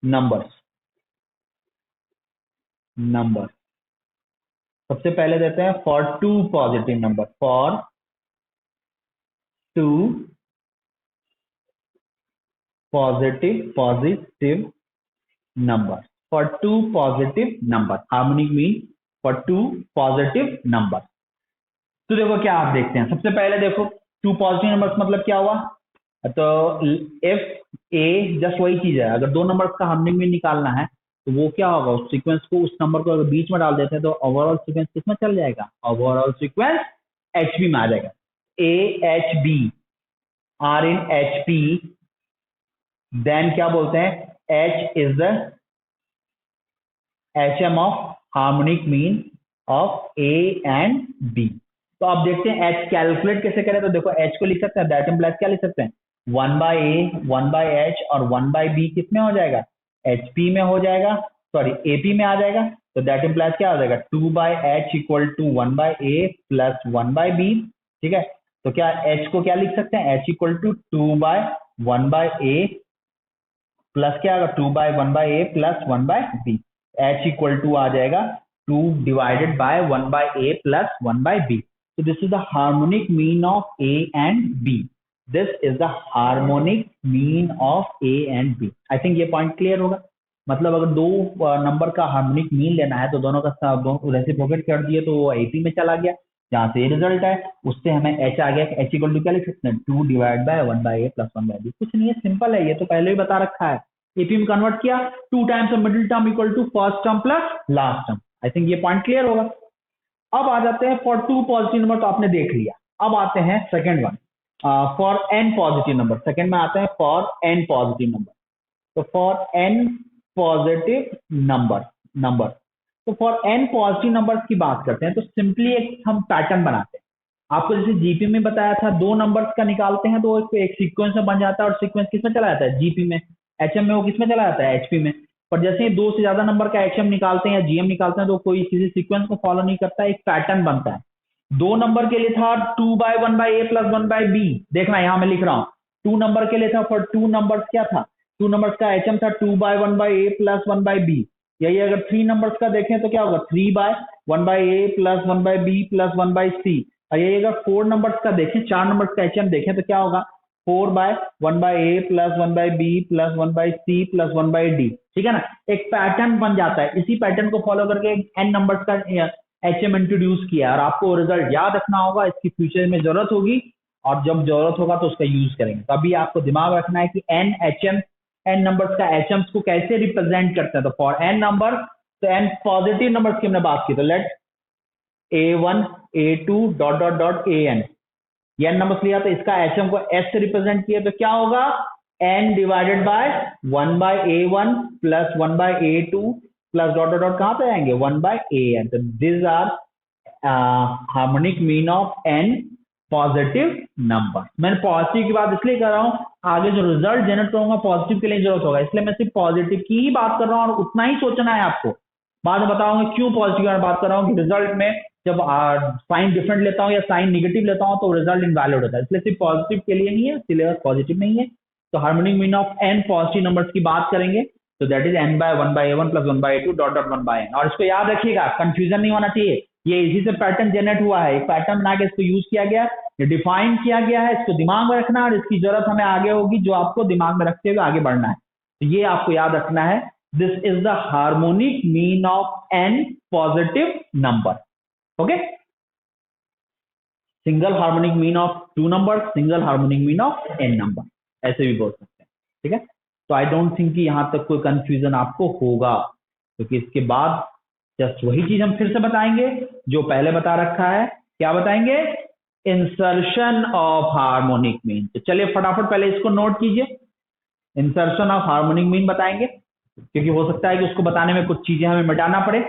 Speaker 1: numbers, number सबसे पहले देते हैं for 2 positive number, for 2 positive number, for 2 positive number, harmonic mean for 2 positive number. तो देखो क्या आप देखते हैं, सबसे पहले देखो 2 पॉजिटिव नंबर्स मतलब क्या हुआ, तो इफ ए, जस्ट वही चीज है, अगर 2 नंबर्स का हार्मोनिक मीन निकालना है तो वो क्या होगा, उस सीक्वेंस को, उस नंबर को अगर बीच में डाल देते हैं तो ओवरऑल सीक्वेंस किसमें चल जाएगा, ओवरऑल सीक्वेंस एचपी में आ जाएगा। A H B are in HP, then क्या बोलते हैं, H is the HM of harmonic mean of A and B. तो आप देखते हैं एच कैलकुलेट कैसे करें, तो देखो एच को लिख सकते हैं, दैट इम्प्लाइज क्या लिख सकते हैं, 1 by a 1 by h और 1 by b किसमें हो जाएगा, एचपी में हो जाएगा, सॉरी एपी में आ जाएगा। तो दैट इम्प्लाइज क्या हो जाएगा, 2 by h equal to 1 by a plus 1 by b। ठीक है, तो क्या h को क्या लिख सकते हैं, h equal to 2 by 1 by a plus क्या होगा, 2 by 1 by a plus 1 by b, h equal to आ जाएगा 2 divided by 1 by a plus 1 by b. So this is the harmonic mean of a and b. This is the harmonic mean of a and b. I think ये पॉइंट क्लियर होगा। मतलब अगर 2 नंबर का हार्मोनिक मीन लेना है तो दोनों का रेसिप्रोकेट कर दिए तो वो एपी में चला गया, जहाँ से ये रिजल्ट है उससे हमें एच आ गया, एच इक्वल टू क्या लिख सकते हैं 2 divide by 1/a plus 1/b। कुछ नहीं है, सिंपल है, ये तो पहले ही बता रखा है। एपी में कन्वर्ट किया, 2 times of middle term equal to first term plus last term. I think ये पॉइंट क्लियर होगा। अब आ जाते हैं फॉर 2 पॉजिटिव नंबर, तो आपने देख लिया। अब आते हैं second one, for n positive number. Second में आते हैं फॉर n पॉजिटिव नंबर। तो फॉर n पॉजिटिव नंबर तो फॉर n पॉजिटिव नंबर्स की बात करते हैं तो सिंपली एक हम पैटर्न बनाते हैं। आपको जैसे जीपी में बताया था, दो नंबर्स का निकालते हैं तो एक सीक्वेंस में बन जाता है, और सीक्वेंस किसमें चला जाता है जीपी में, एचएम में वो किसमें चला जाता है एचपी में। पर जैसे ही दो से ज्यादा नंबर का एचएम निकालते हैं या जीएम निकालते हैं तो कोई किसी सीक्वेंस को फॉलो नहीं करता, एक पैटर्न बनता है। दो नंबर के लिए था 2/1/a प्लस 1/b, देखना यहाँ मैं लिख रहा हूँ। 2 नंबर के लिए था, फॉर 2 नंबर्स क्या था, 2 नंबर्स का एचएम था 2/1/a प्लस 1/b। यही अगर 3 नंबर्स का देखें तो क्या होगा 3/1/a plus 1/b plus 1/c। और यही अगर 4 नंबर्स का देखें, 4 नंबर्स का एचएम देखें तो क्या होगा 4/1/a plus 1/b plus 1/c plus 1/d। ठीक है ना, एक पैटर्न बन जाता है। इसी पैटर्न को फॉलो करके n नंबर्स का एचएम इंट्रोड्यूस किया, और आपको रिजल्ट याद रखना होगा, इसकी फ्यूचर में जरूरत होगी, और जब जरूरत होगा तो उसका यूज करेंगे। तो अभी आपको दिमाग रखना है कि n एचएम, n नंबर्स का एचएम्स को कैसे रिप्रेजेंट करते हैं। तो फॉर n नंबर, तो n पॉजिटिव नंबर्स की हमने बात की, तो let a1 a2 dot dot dot an, ये n नंबर्स लिया तो इसका एचएम को s से रिप्रेजेंट किया तो क्या होगा n divided by 1/a1 plus 1/a2 plus dot dot dot, कहां पे आएंगे 1/an। तो this are harmonic mean of n positive number. मैंने पॉजिटिव की बात इसलिए कर रहा हूं, आगे जो रिजल्ट जनरेट करूंगा पॉजिटिव के लिए जरूरत होगा, इसलिए मैं सिर्फ पॉजिटिव की ही बात कर रहा हूं, और उतना ही सोचना है आपको। बाद में बताऊंगा क्यों पॉजिटिव की बात कर रहा हूँ, कि रिजल्ट में जब साइन डिफरेंट लेता हूं या साइन निगेटिव लेता हूं तो रिजल्ट इनवैलिड होता है, इसलिए सिर्फ पॉजिटिव के लिए ही है, सिलेबस पॉजिटिव नहीं है। तो harmonic mean of n positive numbers की बात करेंगे तो that is n/1/a1 plus 1/a2 dot dot 1/n। और इसको याद रखिएगा, कंफ्यूजन नहीं होना चाहिए, ये इसी से पैटर्न जनरेट हुआ है, एक पैटर्न बना के इसको यूज किया गया, ये डिफाइन किया गया है, इसको दिमाग में रखना, और इसकी जरूरत हमें आगे होगी, जो आपको दिमाग में रखते हुए आगे बढ़ना है। तो ये आपको याद रखना है, this is the harmonic mean of n positive number. Okay, single harmonic mean of 2 number, single harmonic mean of n number, ऐसे भी बोल सकते हैं। ठीक है, तो आई डोंट थिंक कि यहां तक कोई कंफ्यूजन आपको होगा, क्योंकि इसके बाद जस्ट वही चीज हम फिर से बताएंगे जो पहले बता रखा है। क्या बताएंगे, इंसर्शन ऑफ हार्मोनिक मीन। तो चलिए फटाफट पहले इसको नोट कीजिए, इंसर्शन ऑफ हार्मोनिक मीन बताएंगे, क्योंकि हो सकता है कि उसको बताने में कुछ चीजें हमें मिटाना पड़े।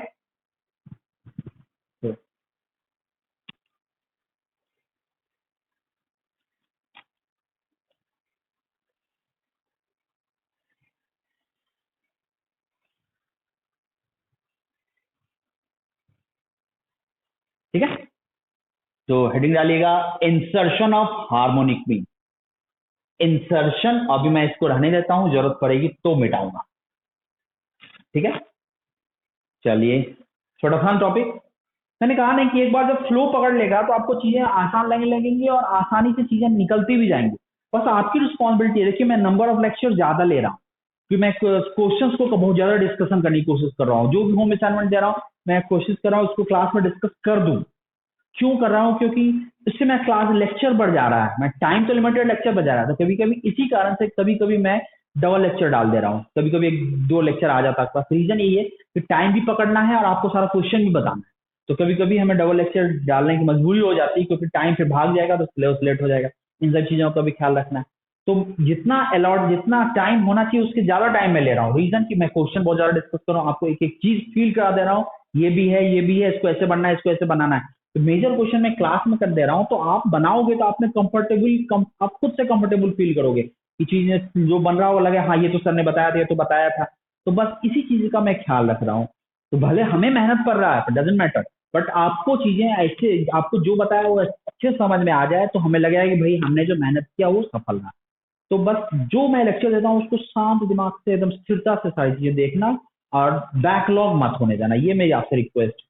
Speaker 1: ठीक है, तो हेडिंग डालिएगा insertion of harmonic mean. Insertion, अभी मैं इसको रहने देता हूं, जरूरत पड़ेगी तो मिटाऊंगा। ठीक है, चलिए छोटा सा टॉपिक। मैंने कहा नहीं कि एक बार जब फ्लो पकड़ लेगा तो आपको चीजें आसान लगने लगेंगी और आसानी से चीजें निकलती भी जाएंगी। बस आपकी रिस्पॉन्सिबिलिटी है। देखिए मैं नंबर ऑफ लेक्चर ज्यादा ले रहा हूँ, कि मैं क्वेश्चंस को बहुत ज्यादा डिस्कशन करने की कोशिश कर रहा हूँ। जो भी होम असाइनमेंट दे रहा हूँ मैं कोशिश कर रहा हूँ उसको क्लास में डिस्कस कर दूं। क्यों कर रहा हूँ, क्योंकि इससे मैं क्लास लेक्चर बढ़ जा रहा है, मैं टाइम तो लिमिटेड लेक्चर बढ़ जा रहा है, तो कभी कभी इसी कारण से कभी कभी मैं डबल लेक्चर डाल दे रहा हूँ, कभी कभी 1-2 लेक्चर आ जाता है। रीजन यही है कि टाइम भी पकड़ना है और आपको सारा क्वेश्चन भी बताना है, तो कभी कभी हमें डबल लेक्चर डालने की मजबूरी हो जाती है, क्योंकि टाइम फिर भाग जाएगा तो सिलेबस लेट हो जाएगा। इन सब चीजों का भी ख्याल रखना है। तो जितना अलॉट, जितना टाइम होना चाहिए उसके ज्यादा टाइम में ले रहा हूँ। रीजन कि मैं क्वेश्चन बहुत ज्यादा डिस्कस कर रहा हूँ, आपको एक एक चीज फील करा दे रहा हूँ, ये भी है, ये भी है, इसको ऐसे बनना है, इसको ऐसे बनाना है। तो मेजर क्वेश्चन मैं क्लास में कर दे रहा हूँ, तो आप बनाओगे तो आपने आप खुद से कंफर्टेबल फील करोगे कि चीजें जो बन रहा हो लगे हाँ ये तो सर ने बताया था, ये तो बताया था। तो बस इसी चीज का मैं ख्याल रख रहा हूँ। तो भले हमें मेहनत कर रहा है, डजंट मैटर, बट आपको चीजें ऐसे, आपको जो बताया वो अच्छे समझ में आ जाए तो हमें लगेगा कि भाई हमने जो मेहनत किया वो सफल रहा। तो बस जो मैं लेक्चर देता हूँ उसको शांत दिमाग से एकदम स्थिरता से सारी चीजें देखना, और बैकलॉग मत होने देना। ये मेरी आपसे रिक्वेस्ट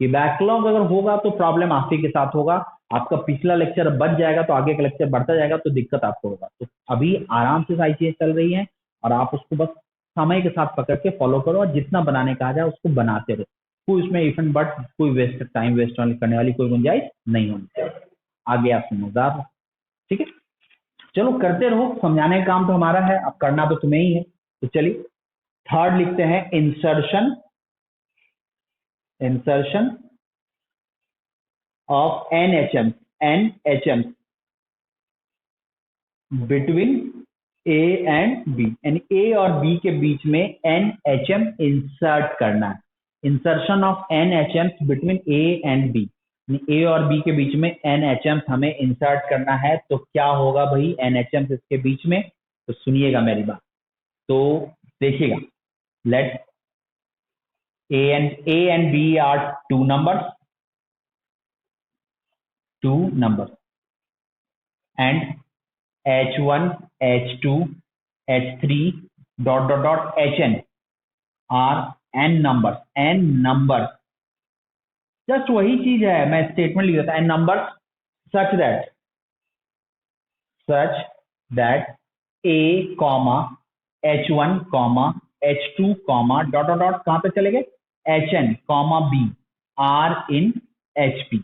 Speaker 1: कि बैकलॉग अगर होगा तो प्रॉब्लम आप ही के साथ होगा। आपका पिछला लेक्चर बच जाएगा तो आगे का लेक्चर बढ़ता जाएगा तो दिक्कत आपको होगा। तो अभी आराम से सारी चीजें चल रही हैं और आप उसको बस समय के साथ पकड़ के फॉलो करो, और जितना बनाने का आ जाए उसको बनाते रहो। कोई उसमें इफ एंड बट कोई वेस्ट टाइम वेस्ट करने वाली कोई गुंजाइश नहीं होनी चाहिए। आगे आप समझदार हो, ठीक है। चलो करते रहो, समझाने का काम तो हमारा है, अब करना तो तुम्हें ही है। तो चलिए थर्ड लिखते हैं, insertion of NHM between A and B, यानी A और B के बीच में NHM इंसर्ट करना है। Insertion of NHM between A and B, A और B के बीच में NHM हमें इंसर्ट करना है। तो क्या होगा भाई NHM इसके बीच में, तो सुनिएगा मेरी बात, तो देखिएगा, late A and B are two numbers and H1 H2 H3 Hn are n numbers, just वही चीज है, मैं स्टेटमेंट लिख देता n numbers such that A comma H1 comma H2 comma कहां पे चले गए Hn comma B are in HP,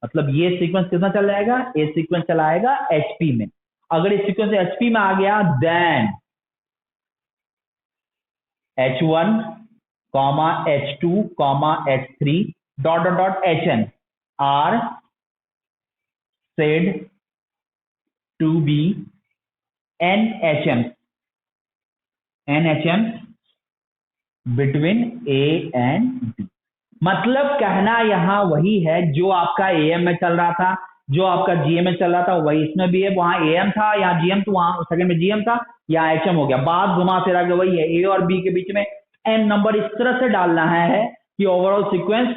Speaker 1: मतलब ये सीक्वेंस कितना चल जाएगा, ये सीक्वेंस चलाएगा HP में। अगर ये सीक्वेंस HP में आ गया then H1 H2 H3 Hn are said to be NHMs between A and B। मतलब कहना यहां वही है, जो आपका AM में चल रहा था, जो आपका GM में चल रहा था, वही इसमें भी है। वहां AM था, यहाँ GM, तो वहां सेकंड में GM था, यहाँ HM हो गया। बात घुमा फिरा के वही है, A और B के बीच में n नंबर इस तरह से डालना है कि ओवरऑल सीक्वेंस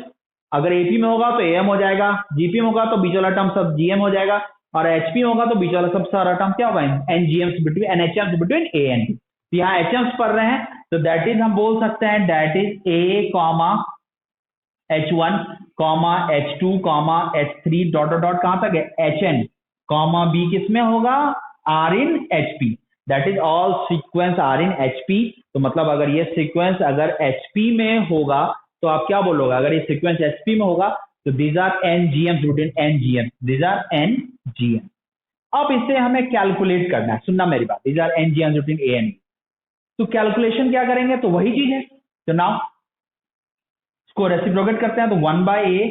Speaker 1: अगर AP में होगा तो AM हो जाएगा, GP में होगा तो बीच वाला टर्म सब GM हो जाएगा, और HP में होगा तो बीच वाला सब सारा टर्म क्या होगा NHMs between A and B। यहाँ HMs पढ़ रहे हैं तो दैट इज हम बोल सकते हैं that is A comma H1 comma H2 comma H3 कहां तक है Hn कॉमा B किसमें होगा R in HP, that is all sequence R in HP। तो मतलब अगर ये सीक्वेंस अगर HP में होगा तो आप क्या बोलोगे, अगर ये सीक्वेंस HP में होगा तो these are NGMs between NGM। अब इसे हमें कैलकुलेट करना है, सुनना मेरी बात, these are NGMs between A and B। तो कैलकुलेशन क्या करेंगे, तो वही चीज है। तो नाउ इसको रेसिप्रोकेट करते हैं, तो 1/A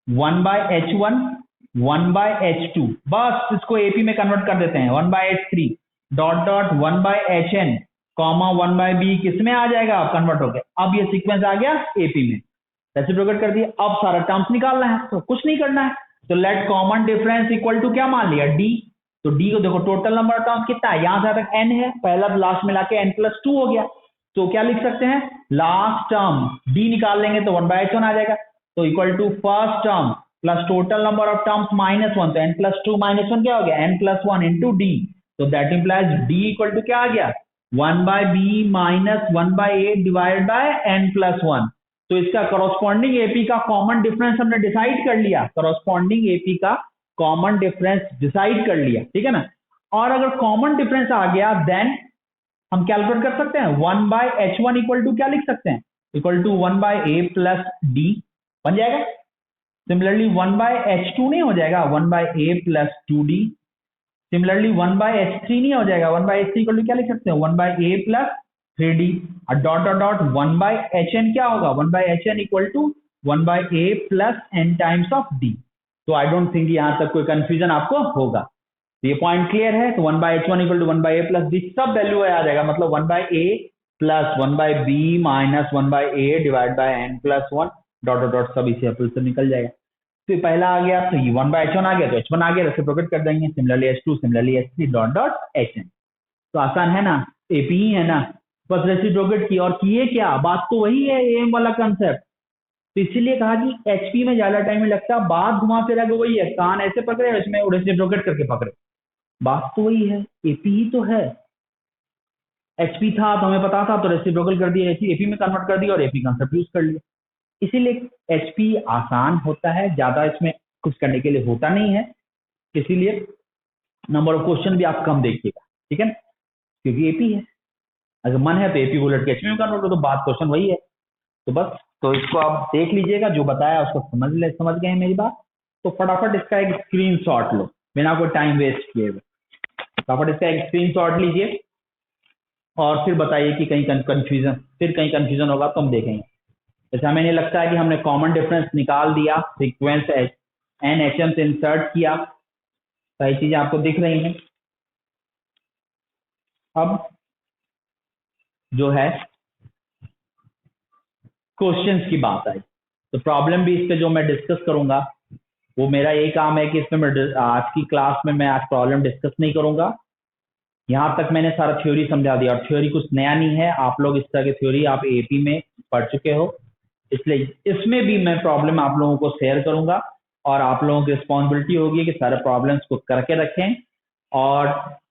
Speaker 1: 1/H1 1/H2, बस इसको AP में कन्वर्ट कर देते हैं 1/H3 1/Hn कॉमा 1/B किसमें आ जाएगा कन्वर्ट होके। अब ये सीक्वेंस आ गया AP में, रेसिप्रोकेट कर दिया। अब सारा टर्म्स निकालना है, तो कुछ नहीं करना है, तो let common difference equal to क्या मान लिया D। तो D को देखो टोटल नंबर ऑफ टर्म्स कितना है, यहां से तक n है, पहला लास्ट मिला के n+2 हो गया। तो क्या लिख सकते हैं, लास्ट टर्म D निकाल लेंगे तो 1/H1 आ जाएगा, तो equal to first term plus total number of terms -1, तो n+2 -1 क्या हो गया n+1 इंटू D। तो that implies D equal to क्या आ गया 1/B minus 1/A divide by n+1। तो इसका करॉस्पॉन्डिंग AP का कॉमन डिफरेंस हमने डिसाइड कर लिया, करॉस्पॉन्डिंग AP का कॉमन डिफरेंस डिसाइड कर लिया, ठीक है ना। और अगर कॉमन डिफरेंस आ गया देन हम कैलकुलेट कर सकते हैं 1/H1 इक्वल टू क्या लिख सकते हैं, equal to 1/A plus D बन जाएगा। सिमिलरली 1/H2 नहीं हो जाएगा 1/A plus 2D। Similarly 1/H3 नहीं हो जाएगा 1/H3 इक्वल टू क्या लिख सकते हैं 1/A प्लस 3D। और डॉट 1/Hn क्या होगा 1/Hn equal to 1/A plus n times of D। तो आई डोंट थिंक यहां तक कोई कंफ्यूजन आपको होगा, तो ये पॉइंट क्लियर है। तो 1/H1 equal to 1/A plus D सब वैल्यू आ जाएगा, मतलब 1/A plus 1/B minus 1/A divide by n+1 dot सब इसे एप्पल से निकल जाएगा। तो पहला आ गया, तो ये 1/H1 आ गया तो H1 आ गया, रेसिप्रोकेट कर देंगे, similarly H2 similarly H3 Hn। तो आसान है ना, AP ही है ना, बस रेसिप्रोकेट किया और किए क्या, बात तो वही है AM वाला कंसेप्ट। तो इसीलिए कहा कि HP में ज्यादा टाइम लगता, बात घुमा फिरा के वही है, कान ऐसे पकड़े इसमें रेसिप्रोकेट करके पकड़े, बात तो वही है, AP ही तो है। HP था तो हमें पता था तो रेसिप्रोकल कर दिया, AP में कन्वर्ट कर दिया और AP कंसेप्ट यूज कर लिया। इसीलिए HP आसान होता है, ज्यादा इसमें कुछ करने के लिए होता नहीं है, इसीलिए नंबर ऑफ क्वेश्चन भी आप कम देखिएगा, ठीक है, क्योंकि AP है। अगर मन है तो एपी को उलट के एचपी में कन्वर्ट करो, तो बात क्वेश्चन वही है। तो बस तो इसको आप देख लीजिएगा, जो बताया उसको समझ गए मेरी बात। तो फटाफट इसका एक स्क्रीनशॉट लो बिना कोई टाइम वेस्ट किए हुए। फटाफट इसका एक स्क्रीनशॉट लीजिए और फिर बताइए कि कहीं कंफ्यूजन होगा तो हम देखेंगे। जैसे हमें नहीं लगता है कि हमने कॉमन डिफरेंस निकाल दिया, सीक्वेंस एन एच एम से इंसर्ट किया, सारी चीजें आपको दिख रही हैं। अब जो है क्वेश्चंस की बात आई, तो प्रॉब्लम भी इस पे जो मैं डिस्कस करूंगा, वो मेरा यही काम है कि इसमें मैं आज की क्लास में मैं आज प्रॉब्लम डिस्कस नहीं करूंगा। यहाँ तक मैंने सारा थ्योरी समझा दिया, और थ्योरी कुछ नया नहीं है, आप लोग इस तरह की थ्योरी आप एपी में पढ़ चुके हो, इसलिए इसमें भी मैं प्रॉब्लम आप लोगों को शेयर करूंगा, और आप लोगों की रिस्पॉन्सिबिलिटी होगी कि सारे प्रॉब्लम्स को करके रखें। और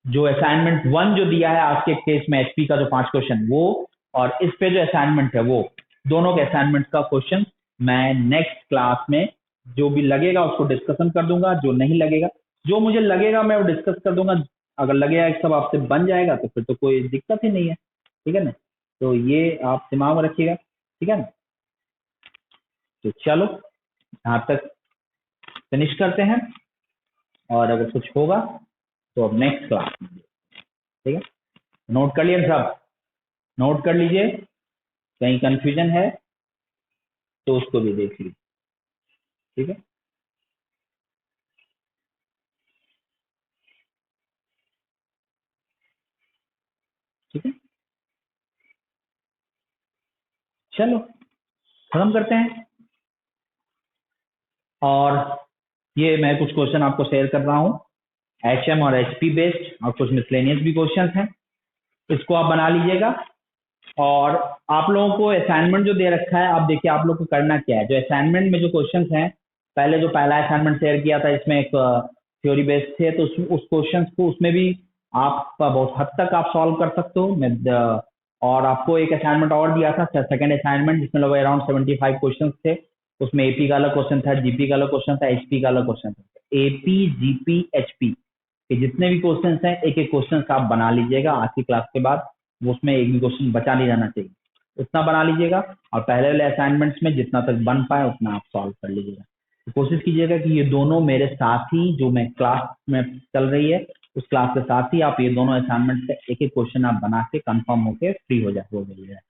Speaker 1: जो असाइनमेंट 1 जो दिया है आज के केस में एचपी का जो 5 क्वेश्चन, वो और इस पे जो असाइनमेंट है, वो दोनों के असाइनमेंट का क्वेश्चन मैं नेक्स्ट क्लास में जो भी लगेगा उसको डिस्कशन कर दूंगा, जो नहीं लगेगा, जो मुझे लगेगा मैं वो डिस्कस कर दूंगा। अगर लगेगा कि सब आपसे बन जाएगा तो फिर तो कोई दिक्कत ही नहीं है, ठीक है ना। तो ये आप दिमाग में रखिएगा, ठीक है ना। तो चलो यहाँ तक फिनिश करते हैं, और अगर कुछ होगा तो अब नेक्स्ट क्लास में, ठीक है। नोट कर लिया सब, नोट कर लीजिए, कहीं कंफ्यूजन है तो उसको भी देख लीजिए, ठीक है। ठीक है, चलो खत्म करते हैं। और ये मैं कुछ क्वेश्चन आपको शेयर कर रहा हूँ, एचएम और एचपी बेस्ड, और कुछ मिसलेनियस भी क्वेश्चन हैं, इसको आप बना लीजिएगा। और आप लोगों को असाइनमेंट जो दे रखा है, आप देखिए आप लोग को करना क्या है। जो असाइनमेंट में जो क्वेश्चंस हैं, पहले जो पहला असाइनमेंट शेयर किया था इसमें एक थ्योरी बेस्ड थे, तो उस क्वेश्चंस को उसमें भी आप बहुत हद तक आप सॉल्व कर सकते हो। और आपको एक असाइनमेंट और दिया था, सेकंड असाइनमेंट, जिसमें लगभग अराउंड 75 क्वेश्चन थे। उसमें एपी का अलग क्वेश्चन था, जीपी का अलग क्वेश्चन था, एचपी का अलग क्वेश्चन था। एपी, जीपी, एचपी के जितने भी क्वेश्चन हैं, एक एक क्वेश्चन आप बना लीजिएगा आज की क्लास के बाद, उसमें एक भी क्वेश्चन बचा नहीं रहना चाहिए, उतना बना लीजिएगा। और पहले वाले असाइनमेंट्स में जितना तक बन पाए उतना आप सॉल्व कर लीजिएगा। तो कोशिश कीजिएगा कि ये दोनों मेरे साथ ही, जो मैं क्लास में चल रही है उस क्लास के साथ ही, आप ये दोनों असाइनमेंट से एक एक क्वेश्चन आप बना के कंफर्म होके फ्री हो जाइएगा,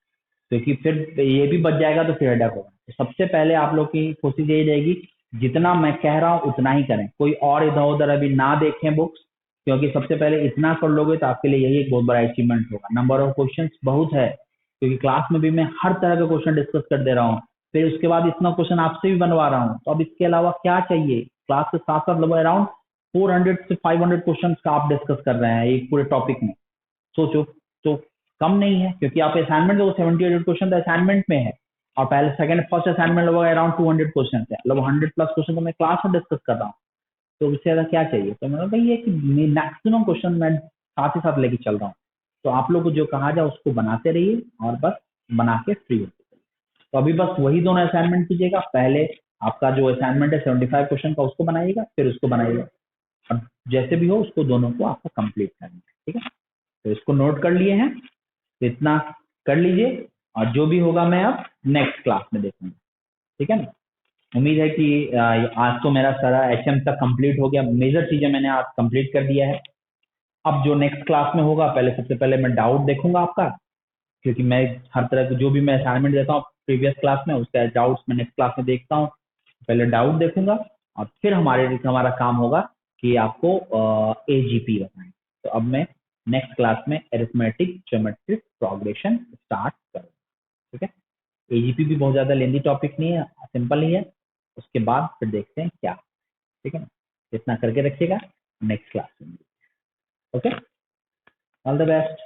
Speaker 1: क्योंकि फिर ये भी बच जाएगा तो फिर हेडेक होगा। तो सबसे पहले आप लोग की कोशिश यही रहेगी, जितना मैं कह रहा हूँ उतना ही करें, कोई और इधर उधर अभी ना देखें बुक्स, क्योंकि सबसे पहले इतना कर लोगे तो आपके लिए यही एक बहुत बड़ा अचीवमेंट होगा। नंबर ऑफ क्वेश्चंस बहुत है, क्योंकि क्लास में भी मैं हर तरह के क्वेश्चन डिस्कस कर दे रहा हूँ, फिर उसके बाद इतना क्वेश्चन आपसे भी बनवा रहा हूँ, तो अब इसके अलावा क्या चाहिए। क्लास के साथ साथ लगभग अराउंड 400 से 500 क्वेश्चन का आप डिस्कस कर रहे हैं एक पूरे टॉपिक में, सोचो। तो कम नहीं है, क्योंकि आप असाइनमेंट जो 78 क्वेश्चन असाइनमेंट में है, और पहले सेकंड फर्स्ट असाइनमेंट लगभग अराउंड 200 क्वेश्चन है, लगभग 100 प्लस क्वेश्चन तो मैं क्लास में डिस्कस कर रहा हूँ। तो उससे ज्यादा क्या चाहिए। तो मतलब भाई ये कि मैक्सिमम क्वेश्चन मैं साथ ही साथ लेके चल रहा हूँ, तो आप लोग को जो कहा जाए उसको बनाते रहिए, और बस बना के फ्री होते रहिए। तो अभी बस वही दोनों असाइनमेंट कीजिएगा। पहले आपका जो असाइनमेंट है 75 क्वेश्चन का, उसको बनाइएगा, फिर उसको बनाइएगा, और जैसे भी हो उसको दोनों को आपको कंप्लीट करना है, ठीक है। तो इसको नोट कर लिए हैं, तो इतना कर लीजिए, और जो भी होगा मैं अब नेक्स्ट क्लास में देखूंगा, ठीक है ना। उम्मीद है कि आज तो मेरा सारा एचएम तक कंप्लीट हो गया, मेजर चीजें मैंने आज कंप्लीट कर दिया है। अब जो नेक्स्ट क्लास में होगा, पहले सबसे पहले मैं डाउट देखूंगा आपका, क्योंकि मैं हर तरह के जो भी मैं असाइनमेंट देता हूँ प्रीवियस क्लास में, उसका डाउट्स मैं नेक्स्ट क्लास में देखता हूँ। पहले डाउट देखूंगा, और फिर हमारा काम होगा कि आपको एजीपी बताएं। तो अब मैं नेक्स्ट क्लास में अरिथमेटिक ज्योमेट्रिक प्रोग्रेशन स्टार्ट करूँ, ठीक है। एजीपी भी बहुत ज्यादा लेंदी टॉपिक नहीं है, सिंपल ही है। उसके बाद फिर देखते हैं क्या, ठीक है ना। इतना करके रखिएगा, नेक्स्ट क्लास में। Okay, all the best.